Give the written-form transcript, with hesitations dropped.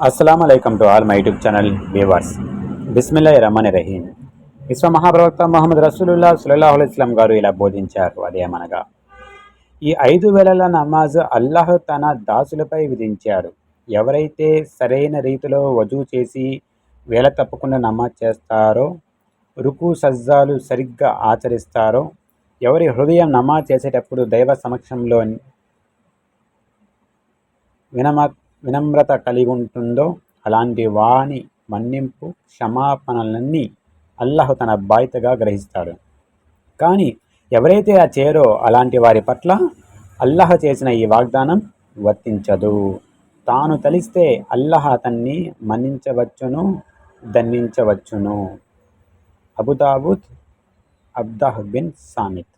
అస్సలం to all my YouTube channel viewers. బిస్మిల్లాహిర్ రహమానిర్ రహీం. విశ్వ మహాప్రవక్త ముహమ్మద్ రసూలుల్లాహ్ సల్లల్లాహు అలైహి వసల్లం గారు ఇలా బోధించారు. అదేమనగా, ఈ 5 వేళల నమాజ్ అల్లాహ్ తన దాసులపై విధించాడు. ఎవరైతే సరైన రీతిలో వజూ చేసి వేళ తప్పకుండా నమాజ్ చేస్తారో, రుకు సజ్జాలు సరిగ్గా ఆచరిస్తారో, ఎవరి హృదయం నమాజ్ చేసేటప్పుడు దైవ సమక్షంలో వినమ్రత కలిగి ఉంటుందో అలాంటి వాని మన్నింపు క్షమాపణలన్నీ అల్లాహ్ తన బాధ్యతగా గ్రహిస్తాడు. కానీ ఎవరైతే ఆ చేయరో అలాంటి వారి పట్ల అల్లాహ్ చేసిన ఈ వాగ్దానం వర్తించదు. తాను తలిస్తే అల్లాహ్ అతన్ని మన్నించవచ్చును, దండించవచ్చును. అబుదావుద్ అబ్దాహ్ బిన్ సామిత్.